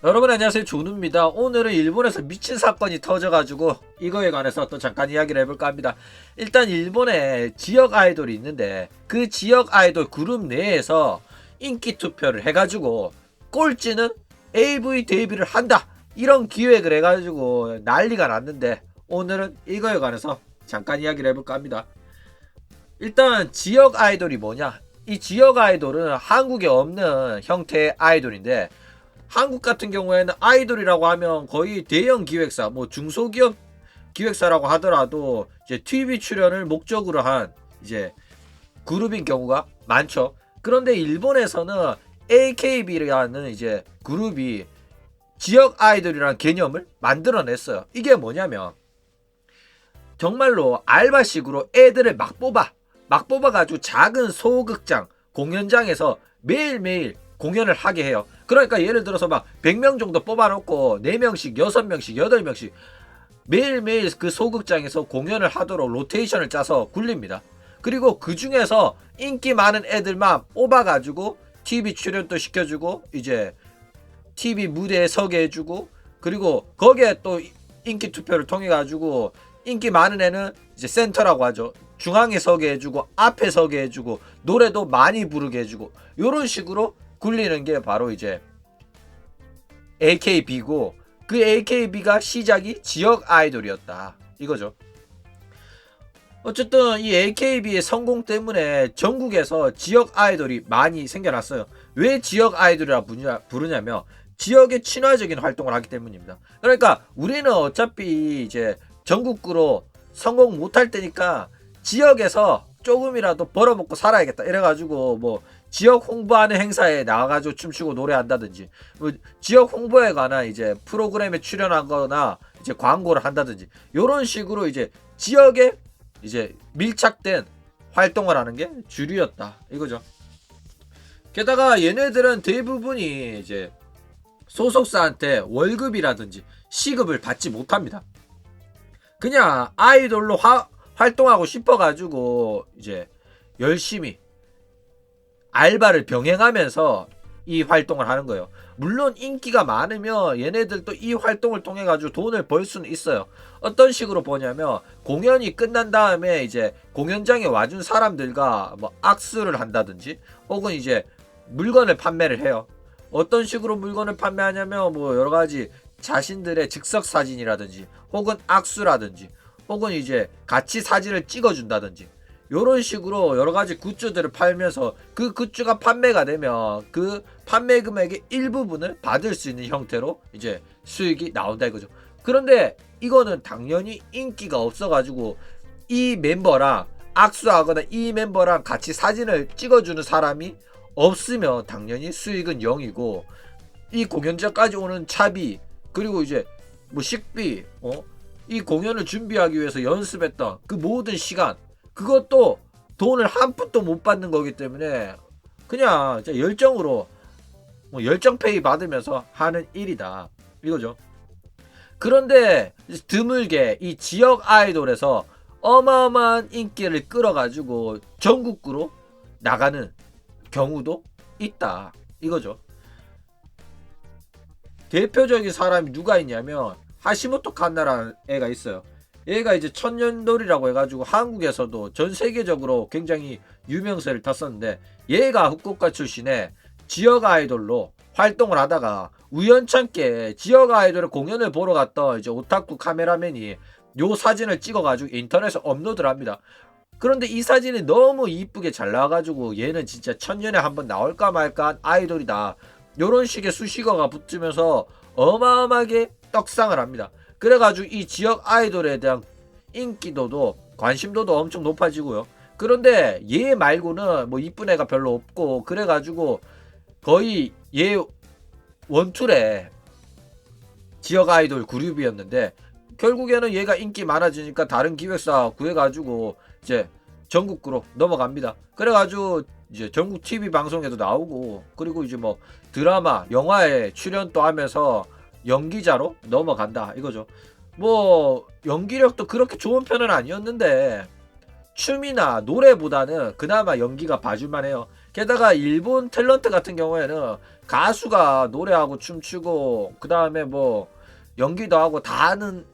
여러분 안녕하세요, 조누입니다. 오늘은 일본에서 미친 사건이 터져가지고 이거에 관해서 또 잠깐 이야기를 해볼까 합니다. 일단 일본에 지역 아이돌이 있는데 그 지역 아이돌 그룹 내에서 인기 투표를 해가지고 꼴찌는 AV 데뷔를 한다, 이런 기획을 해가지고 난리가 났는데, 오늘은 이거에 관해서 잠깐 이야기를 해볼까 합니다. 일단 지역 아이돌이 뭐냐, 이 지역 아이돌은 한국에 없는 형태의 아이돌인데, 한국 같은 경우에는 아이돌이라고 하면 거의 대형 기획사, 뭐 중소기업 기획사라고 하더라도 이제 TV 출연을 목적으로 한 이제 그룹인 경우가 많죠. 그런데 일본에서는 AKB라는 이제 그룹이 지역 아이돌이라는 개념을 만들어냈어요. 이게 뭐냐면 정말로 알바식으로 애들을 막 뽑아가지고 작은 소극장 공연장에서 매일매일 공연을 하게 해요. 그러니까 예를 들어서 막 100명 정도 뽑아놓고 4명씩 6명씩 8명씩 매일매일 그 소극장에서 공연을 하도록 로테이션을 짜서 굴립니다. 그리고 그 중에서 인기 많은 애들만 뽑아가지고 TV 출연도 시켜주고 이제 TV 무대에 서게 해주고, 그리고 거기에 또 인기 투표를 통해 가지고 인기 많은 애는 이제 센터라고 하죠. 중앙에 서게 해주고 앞에 서게 해주고 노래도 많이 부르게 해주고, 요런 식으로 굴리는 게 바로 이제 AKB고, 그 AKB가 시작이 지역 아이돌이었다, 이거죠. 어쨌든 이 AKB의 성공 때문에 전국에서 지역 아이돌이 많이 생겨났어요. 왜 지역 아이돌이라 부르냐면 지역의 친화적인 활동을 하기 때문입니다. 그러니까 우리는 어차피 이제 전국구로 성공 못할 때니까 지역에서 조금이라도 벌어먹고 살아야겠다 이래가지고 뭐 지역 홍보하는 행사에 나가가지고 춤추고 노래한다든지, 뭐 지역 홍보에 관한 이제 프로그램에 출연하거나 이제 광고를 한다든지, 요런 식으로 이제 지역에 이제 밀착된 활동을 하는 게 주류였다, 이거죠. 게다가 얘네들은 대부분이 이제 소속사한테 월급이라든지 시급을 받지 못합니다. 그냥 아이돌로 활동하고 싶어가지고 이제 열심히 알바를 병행하면서 이 활동을 하는 거예요. 물론 인기가 많으면 얘네들도 이 활동을 통해 가지고 돈을 벌 수는 있어요. 어떤 식으로 보냐면 공연이 끝난 다음에 이제 공연장에 와준 사람들과 뭐 악수를 한다든지, 혹은 이제 물건을 판매를 해요. 어떤 식으로 물건을 판매하냐면 뭐 여러 가지 자신들의 즉석 사진이라든지 혹은 악수라든지 혹은 이제 같이 사진을 찍어준다든지, 요런 식으로 여러 가지 굿즈들을 팔면서 그 굿즈가 판매가 되면 그 판매 금액의 일부분을 받을 수 있는 형태로 이제 수익이 나온다, 이거죠. 그런데 이거는 당연히 인기가 없어가지고 이 멤버랑 악수하거나 이 멤버랑 같이 사진을 찍어주는 사람이 없으면 당연히 수익은 0이고, 이 공연장까지 오는 차비, 그리고 이제 뭐 식비, 이 공연을 준비하기 위해서 연습했던 그 모든 시간, 그것도 돈을 한 푼도 못 받는 거기 때문에 그냥 열정으로 뭐 열정페이 받으면서 하는 일이다, 이거죠. 그런데 드물게 이 지역 아이돌에서 어마어마한 인기를 끌어가지고 전국구로 나가는 경우도 있다, 이거죠. 대표적인 사람이 누가 있냐면 하시모토 칸나라는 애가 있어요. 얘가 이제 천년돌이라고 해가지고 한국에서도 전 세계적으로 굉장히 유명세를 탔었는데, 얘가 후쿠오카 출신의 지역 아이돌로 활동을 하다가 우연찮게 지역 아이돌의 공연을 보러 갔던 이제 오타쿠 카메라맨이 요 사진을 찍어가지고 인터넷에 업로드를 합니다. 그런데 이 사진이 너무 이쁘게 잘 나와가지고 얘는 진짜 천년에 한번 나올까 말까 한 아이돌이다, 요런 식의 수식어가 붙으면서 어마어마하게 떡상을 합니다. 그래가지고 이 지역 아이돌에 대한 인기도도 관심도도 엄청 높아지고요. 그런데 얘 말고는 뭐 이쁜 애가 별로 없고, 그래가지고 거의 얘 원툴의 지역 아이돌 그룹이었는데, 결국에는 얘가 인기 많아지니까 다른 기획사 구해가지고 이제 전국구로 넘어갑니다. 그래가지고 이제 전국 TV 방송에도 나오고, 그리고 이제 뭐 드라마, 영화에 출연도 하면서 연기자로 넘어간다, 이거죠. 뭐 연기력도 그렇게 좋은 편은 아니었는데 춤이나 노래보다는 그나마 연기가 봐줄만 해요. 게다가 일본 탤런트 같은 경우에는 가수가 노래하고 춤추고 그 다음에 뭐 연기도 하고 다 하는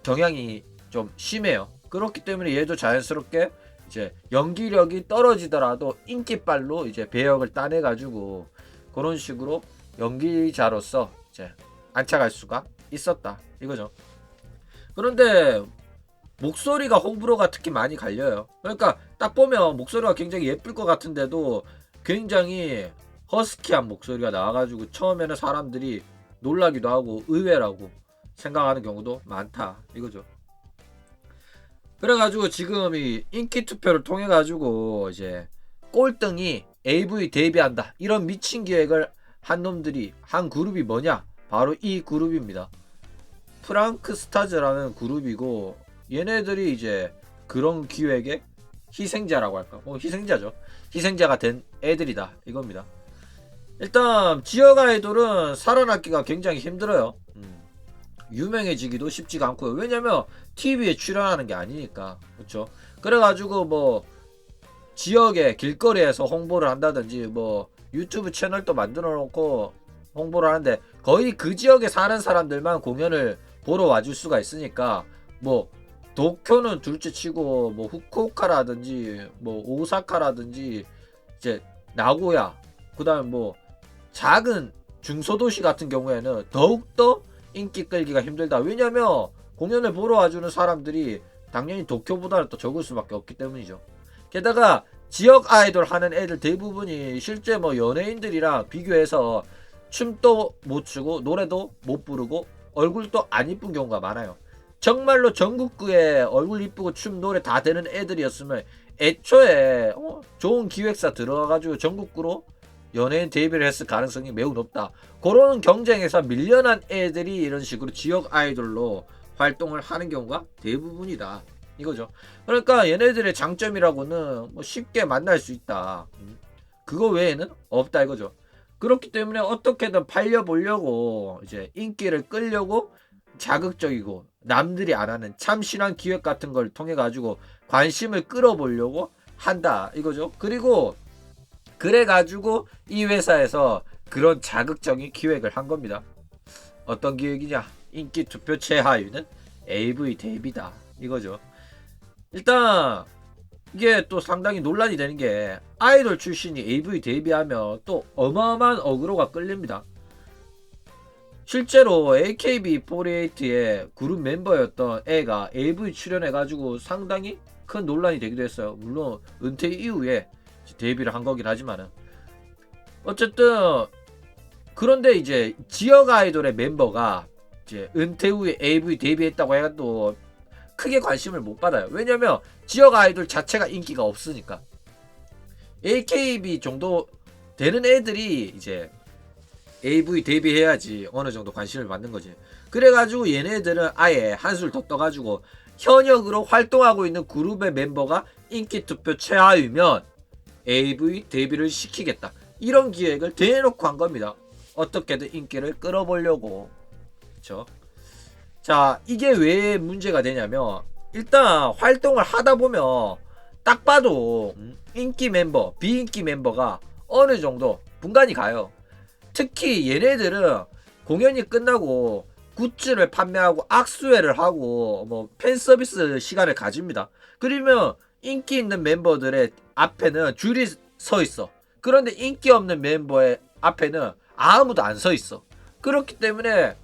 경향이 좀 심해요. 그렇기 때문에 얘도 자연스럽게 이제 연기력이 떨어지더라도 인기빨로 이제 배역을 따내가지고 그런 식으로 연기자로서 이제 안착할 수가 있었다 이거죠. 그런데 목소리가 호불호가 특히 많이 갈려요. 그러니까 딱 보면 목소리가 굉장히 예쁠 것 같은데도 굉장히 허스키한 목소리가 나와가지고 처음에는 사람들이 놀라기도 하고 의외라고 생각하는 경우도 많다 이거죠. 그래가지고 지금 이 인기 투표를 통해 가지고 이제 꼴등이 AV 데뷔한다 이런 미친 기획을 한 놈들이 한 그룹이 뭐냐, 바로 이 그룹입니다. 프랑크 스타즈라는 그룹이고 얘네들이 이제 그런 기획의 희생자라고 할까, 뭐 희생자죠. 희생자가 된 애들이다 이겁니다. 일단 지역 아이돌은 살아남기가 굉장히 힘들어요. 유명해지기도 쉽지가 않고요. 왜냐면 TV에 출연하는 게 아니니까. 그렇죠. 그래가지고 뭐 지역의 길거리에서 홍보를 한다든지 뭐 유튜브 채널도 만들어 놓고 홍보를 하는데 거의 그 지역에 사는 사람들만 공연을 보러 와줄 수가 있으니까 뭐 도쿄는 둘째 치고 뭐 후쿠오카라든지 뭐 오사카라든지 이제 나고야, 그 다음에 뭐 작은 중소도시 같은 경우에는 더욱더 인기 끌기가 힘들다. 왜냐면 공연을 보러 와주는 사람들이 당연히 도쿄보다는 더 적을 수밖에 없기 때문이죠. 게다가 지역 아이돌 하는 애들 대부분이 실제 뭐 연예인들이랑 비교해서 춤도 못 추고 노래도 못 부르고 얼굴도 안 이쁜 경우가 많아요. 정말로 전국구에 얼굴 이쁘고 춤 노래 다 되는 애들이었으면 애초에 좋은 기획사 들어가가지고 전국구로 연예인 데뷔를 했을 가능성이 매우 높다. 그런 경쟁에서 밀려난 애들이 이런 식으로 지역 아이돌로 활동을 하는 경우가 대부분이다 이거죠. 그러니까 얘네들의 장점이라고는 뭐 쉽게 만날 수 있다, 그거 외에는 없다 이거죠. 그렇기 때문에 어떻게든 팔려보려고 이제 인기를 끌려고 자극적이고 남들이 안 하는 참신한 기획 같은 걸 통해 가지고 관심을 끌어보려고 한다 이거죠. 그리고 그래가지고 이 회사에서 그런 자극적인 기획을 한 겁니다. 어떤 기획이냐? 인기 투표 최하위는 AV 데뷔다 이거죠. 일단 이게 또 상당히 논란이 되는 게 아이돌 출신이 AV 데뷔하면 또 어마어마한 어그로가 끌립니다. 실제로 AKB48의 그룹 멤버였던 애가 AV 출연해가지고 상당히 큰 논란이 되기도 했어요. 물론 은퇴 이후에 데뷔를 한 거긴 하지만은 어쨌든 그런데 이제 지역 아이돌의 멤버가 이제 은퇴 후에 AV 데뷔했다고 해도 크게 관심을 못 받아요. 왜냐면 지역 아이돌 자체가 인기가 없으니까. AKB 정도 되는 애들이 이제 AV 데뷔해야지 어느 정도 관심을 받는 거지. 그래가지고 얘네들은 아예 한술 더 떠가지고 현역으로 활동하고 있는 그룹의 멤버가 인기 투표 최하위면 AV 데뷔를 시키겠다 이런 기획을 대놓고 한 겁니다. 어떻게든 인기를 끌어보려고. 그쵸? 자, 이게 왜 문제가 되냐면 일단 활동을 하다 보면 딱 봐도 인기 멤버, 비인기 멤버가 어느 정도 분간이 가요. 특히 얘네들은 공연이 끝나고 굿즈를 판매하고 악수회를 하고 뭐 팬서비스 시간을 가집니다. 그러면 인기 있는 멤버들의 앞에는 줄이 서 있어. 그런데 인기 없는 멤버의 앞에는 아무도 안 서 있어. 그렇기 때문에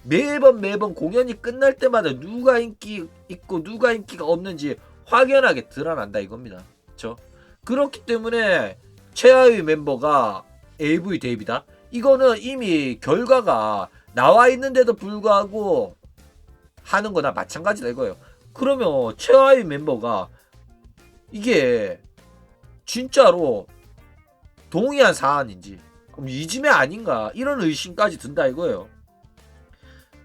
매번 공연이 끝날 때마다 누가 인기 있고 누가 인기가 없는지 확연하게 드러난다 이겁니다. 그렇죠? 그렇기 때문에 최하위 멤버가 AV 데뷔다? 이거는 이미 결과가 나와 있는데도 불구하고 하는 거나 마찬가지다 이거예요. 그러면 최하위 멤버가 이게 진짜로 동의한 사안인지 그럼 이지매 아닌가 이런 의심까지 든다 이거예요.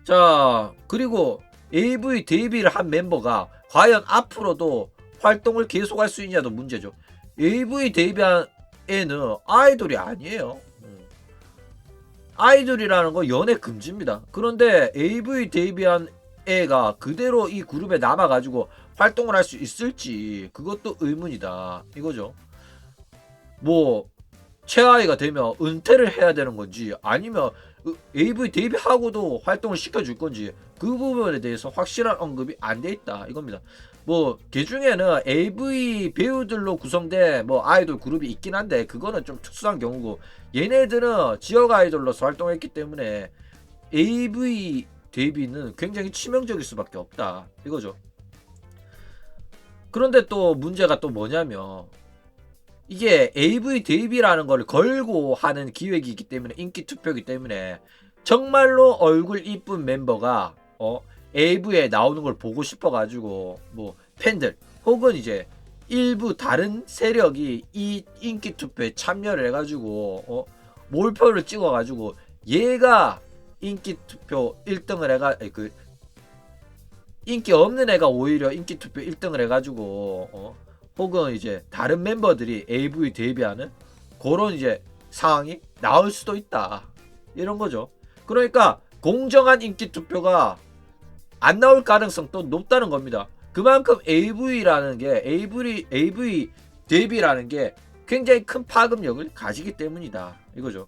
자, 그리고 AV 데뷔를 한 멤버가 과연 앞으로도 활동을 계속할 수 있냐도 문제죠. AV 데뷔한 애는 아이돌이 아니에요. 아이돌이라는 거 연애 금지입니다. 그런데 AV 데뷔한 애가 그대로 이 그룹에 남아가지고 활동을 할 수 있을지 그것도 의문이다 이거죠. 뭐 최하위가 되면 은퇴를 해야 되는 건지 아니면 AV 데뷔하고도 활동을 시켜줄 건지 그 부분에 대해서 확실한 언급이 안 돼 있다 이겁니다. 뭐 개중에는 AV 배우들로 구성된 뭐 아이돌 그룹이 있긴 한데 그거는 좀 특수한 경우고 얘네들은 지역 아이돌로서 활동했기 때문에 AV 데뷔는 굉장히 치명적일 수밖에 없다 이거죠. 그런데 또 문제가 또 뭐냐면 이게 AV 데뷔라는 걸 걸고 하는 기획이기 때문에 인기 투표이기 때문에 정말로 얼굴 이쁜 멤버가 AV에 나오는 걸 보고 싶어 가지고 뭐 팬들 혹은 이제 일부 다른 세력이 이 인기 투표에 참여를 해 가지고 몰표를 찍어 가지고 얘가 인기 투표 1등을 해가 그 인기 없는 애가 오히려 인기 투표 1등을 해 가지고 혹은 이제 다른 멤버들이 AV 데뷔하는 그런 이제 상황이 나올 수도 있다 이런 거죠. 그러니까 공정한 인기 투표가 안 나올 가능성도 높다는 겁니다. 그만큼 AV라는 게 AV 데뷔라는 게 굉장히 큰 파급력을 가지기 때문이다 이거죠.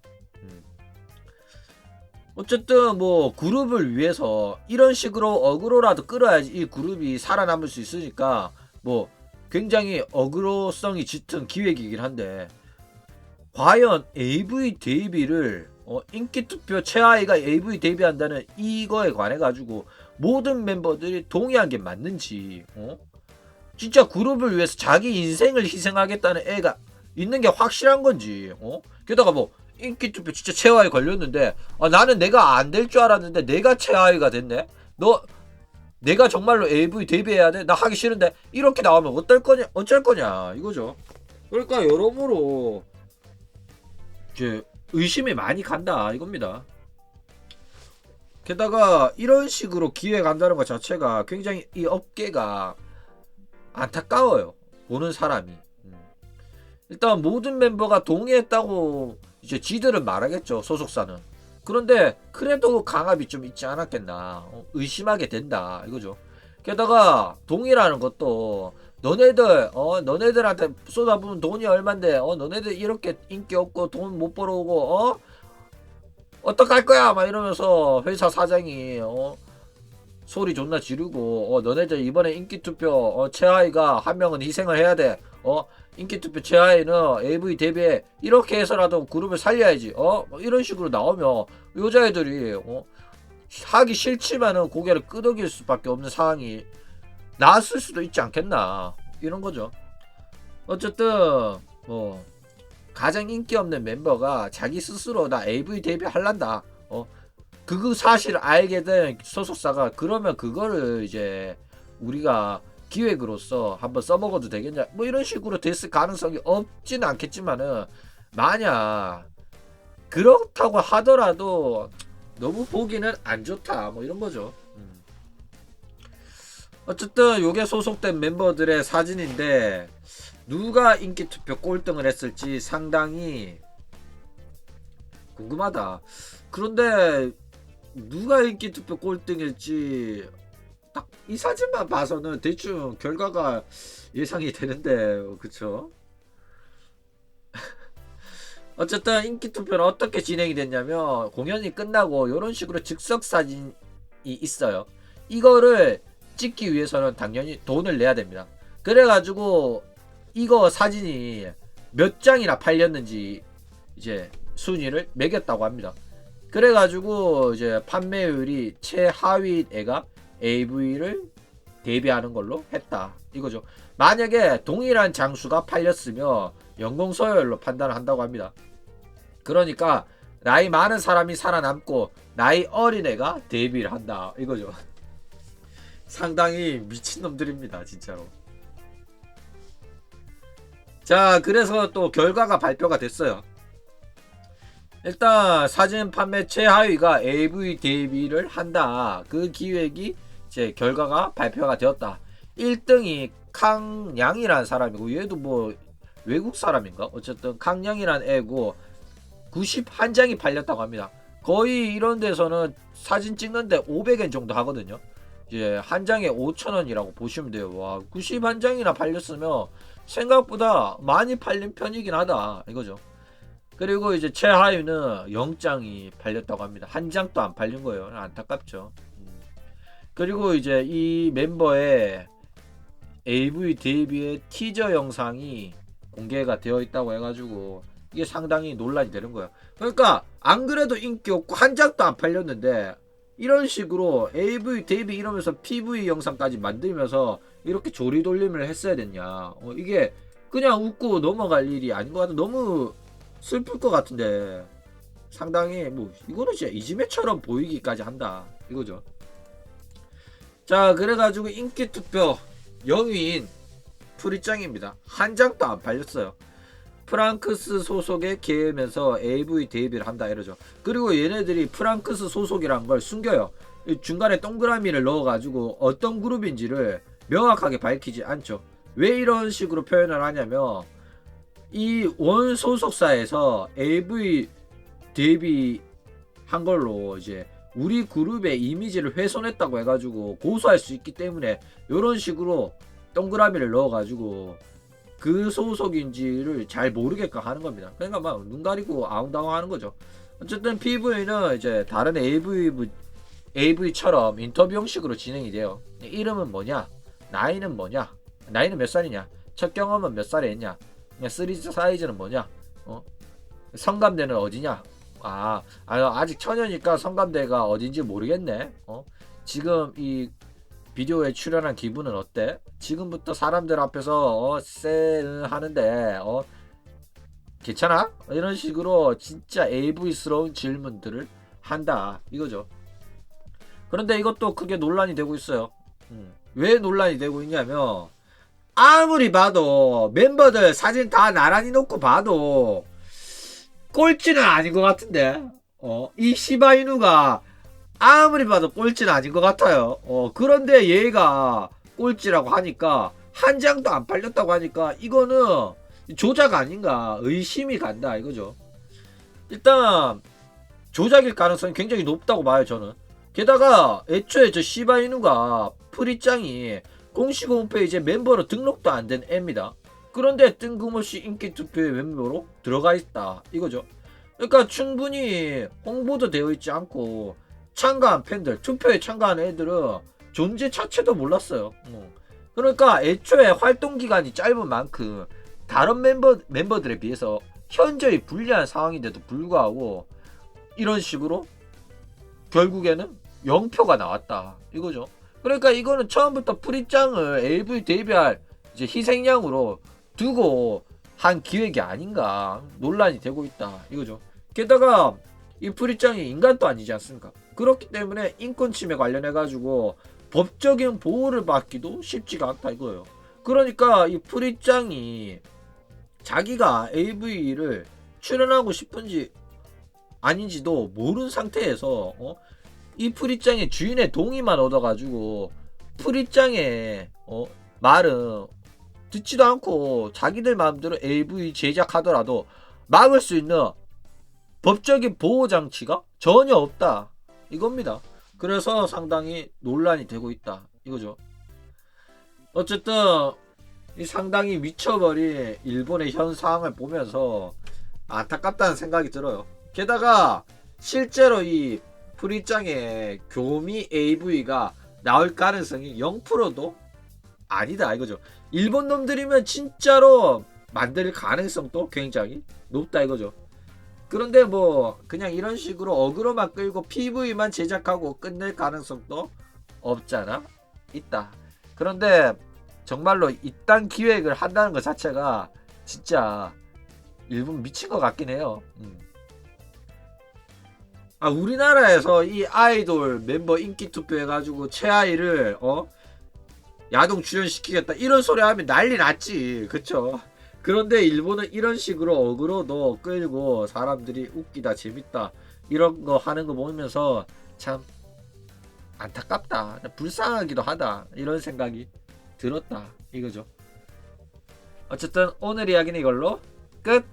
어쨌든 뭐 그룹을 위해서 이런 식으로 어그로라도 끌어야지 이 그룹이 살아남을 수 있으니까 뭐 굉장히 어그로성이 짙은 기획이긴 한데 과연 AV 데뷔를 인기투표 최하위가 AV 데뷔한다는 이거에 관해 가지고 모든 멤버들이 동의한 게 맞는지 진짜 그룹을 위해서 자기 인생을 희생하겠다는 애가 있는 게 확실한 건지 게다가 뭐 인기투표 진짜 최하위 걸렸는데 나는 내가 안 될 줄 알았는데 내가 최하위가 됐네. 내가 정말로 AV 데뷔해야 돼? 나 하기 싫은데 이렇게 나오면 어쩔 거냐 이거죠. 그러니까 여러모로 이제 의심이 많이 간다 이겁니다. 게다가 이런 식으로 기획한다는 것 자체가 굉장히 이 업계가 안타까워요. 보는 사람이. 일단 모든 멤버가 동의했다고 이제 지들은 말하겠죠 소속사는. 그런데 그래도 강압이 좀 있지 않았겠나 의심하게 된다 이거죠. 게다가 동의라는 것도 너네들한테 쏟아부은 돈이 얼만데 너네들 이렇게 인기 없고 돈 못 벌어오고 어떡할 거야 막 이러면서 회사 사장이 소리 존나 지르고 너네들 이번에 인기투표 최하위가 한 명은 희생을 해야 돼 인기투표 최하위는 AV 데뷔해 이렇게 해서라도 그룹을 살려야지 뭐 이런 식으로 나오면 여자애들이 하기 싫지만은 고개를 끄덕일 수밖에 없는 상황이 나왔을 수도 있지 않겠나 이런 거죠. 어쨌든 뭐 가장 인기 없는 멤버가 자기 스스로 나 AV 데뷔 할란다 그 사실을 알게 된 소속사가 그러면 그거를 이제 우리가 기획으로서 한번 써먹어도 되겠냐 뭐 이런 식으로 됐을 가능성이 없지는 않겠지만은 만약 그렇다고 하더라도 너무 보기는 안 좋다 뭐 이런 거죠. 어쨌든 요게 소속된 멤버들의 사진인데 누가 인기투표 꼴등을 했을지 상당히 궁금하다. 그런데 누가 인기투표 꼴등일지 딱 이 사진만 봐서는 대충 결과가 예상이 되는데 그쵸? 어쨌든 인기투표는 어떻게 진행이 됐냐면 공연이 끝나고 이런 식으로 즉석 사진이 있어요. 이거를 찍기 위해서는 당연히 돈을 내야 됩니다. 그래가지고 이거 사진이 몇 장이나 팔렸는지 이제 순위를 매겼다고 합니다. 그래가지고 이제 판매율이 최하위 애가 AV를 데뷔하는 걸로 했다 이거죠. 만약에 동일한 장수가 팔렸으면 연공서열로 판단을 한다고 합니다. 그러니까 나이 많은 사람이 살아남고 나이 어린 애가 데뷔를 한다 이거죠. 상당히 미친놈들입니다 진짜로. 자 그래서 또 결과가 발표가 됐어요. 일단 사진 판매 최하위가 AV 데뷔를 한다 그 기획이 이제 결과가 발표가 되었다. 1등이 캉양이라는 사람이고 얘도 뭐 외국 사람인가 어쨌든 캉양이라는 애고 91장이 팔렸다고 합니다. 거의 이런 데서는 사진 찍는데 500엔 정도 하거든요. 이제 한 장에 5,000원이라고 보시면 돼요. 와 91장이나 팔렸으면 생각보다 많이 팔린 편이긴 하다 이거죠. 그리고 이제 최하위는 0장이 팔렸다고 합니다. 한 장도 안 팔린 거예요. 안타깝죠. 그리고 이제 이 멤버의 AV 데뷔의 티저 영상이 공개가 되어 있다고 해가지고 이게 상당히 논란이 되는 거예요. 그러니까 안 그래도 인기 없고 한 장도 안 팔렸는데 이런 식으로 AV 데뷔 이러면서 PV 영상까지 만들면서 이렇게 조리돌림을 했어야 됐냐. 이게 그냥 웃고 넘어갈 일이 아닌 것 같아. 너무 슬플 것 같은데 상당히 뭐 이거는 진짜 이지매처럼 보이기까지 한다 이거죠. 자, 그래가지고 인기투표 0위인 프리짱입니다. 한 장도 안 팔렸어요. 프랑크스 소속에 계면서 AV 데뷔를 한다 이러죠. 그리고 얘네들이 프랑크스 소속이란 걸 숨겨요. 중간에 동그라미를 넣어가지고 어떤 그룹인지를 명확하게 밝히지 않죠. 왜 이런 식으로 표현을 하냐면 이 원 소속사에서 AV 데뷔한 걸로 이제 우리 그룹의 이미지를 훼손했다고 해가지고 고소할 수 있기 때문에 이런 식으로 동그라미를 넣어가지고 그 소속인지를 잘 모르게끔 하는 겁니다. 그러니까 막 눈 가리고 아웅다웅 하는 거죠. 어쨌든 PV는 이제 다른 AV처럼 인터뷰 형식으로 진행이 돼요. 이름은 뭐냐? 나이는 뭐냐? 나이는 몇 살이냐? 첫 경험은 몇 살에 했냐? 그냥 사이즈는 뭐냐? 성감대는 어디냐? 아직 처녀니까 성감대가 어딘지 모르겠네. 지금 이 비디오에 출연한 기분은 어때? 지금부터 사람들 앞에서 하는데 괜찮아? 이런 식으로 진짜 AV스러운 질문들을 한다 이거죠. 그런데 이것도 크게 논란이 되고 있어요. 왜 논란이 되고 있냐면 아무리 봐도 멤버들 사진 다 나란히 놓고 봐도 꼴찌는 아닌 것 같은데 이 시바이누가 아무리 봐도 꼴찌는 아닌 것 같아요. 그런데 얘가 꼴찌라고 하니까 한 장도 안 팔렸다고 하니까 이거는 조작 아닌가 의심이 간다 이거죠. 일단 조작일 가능성이 굉장히 높다고 봐요 저는. 게다가 애초에 저 시바이누가 프리짱이 공식 홈페이지에 멤버로 등록도 안 된 애입니다. 그런데 뜬금없이 인기투표에 멤버로 들어가 있다 이거죠. 그러니까 충분히 홍보도 되어 있지 않고 참가한 팬들, 투표에 참가한 애들은 존재 자체도 몰랐어요. 그러니까 애초에 활동 기간이 짧은 만큼 다른 멤버들에 비해서 현저히 불리한 상황인데도 불구하고 이런 식으로 결국에는 0표가 나왔다 이거죠. 그러니까 이거는 처음부터 프리짱을 AV 데뷔할 이제 희생양으로 두고 한 기획이 아닌가 논란이 되고 있다 이거죠. 게다가 이 프리짱이 인간도 아니지 않습니까? 그렇기 때문에 인권 침해 관련해 가지고 법적인 보호를 받기도 쉽지가 않다 이거예요. 그러니까 이 프리짱이 자기가 AV를 출연하고 싶은지 아닌지도 모르는 상태에서 이 프리짱의 주인의 동의만 얻어가지고 프리짱의 말은 듣지도 않고 자기들 마음대로 AV 제작하더라도 막을 수 있는 법적인 보호장치가 전혀 없다 이겁니다. 그래서 상당히 논란이 되고 있다 이거죠. 어쨌든 이 상당히 미쳐버린 일본의 현 상황을 보면서 안타깝다는 생각이 들어요. 게다가 실제로 이 프리짱의 교미 AV가 나올 가능성이 0%도 아니다 이거죠. 일본 놈들이면 진짜로 만들 가능성도 굉장히 높다 이거죠. 그런데 뭐 그냥 이런 식으로 어그로만 끌고 PV만 제작하고 끝낼 가능성도 없잖아 있다. 그런데 정말로 이딴 기획을 한다는 것 자체가 진짜 일본 미친 것 같긴 해요. 우리나라에서 이 아이돌 멤버 인기 투표 해가지고 최하위를 야동 출연시키겠다 이런 소리 하면 난리 났지 그쵸. 그런데 일본은 이런 식으로 어그로도 끌고 사람들이 웃기다 재밌다 이런 거 하는 거 보면서 참 안타깝다 불쌍하기도 하다 이런 생각이 들었다 이거죠. 어쨌든 오늘 이야기는 이걸로 끝.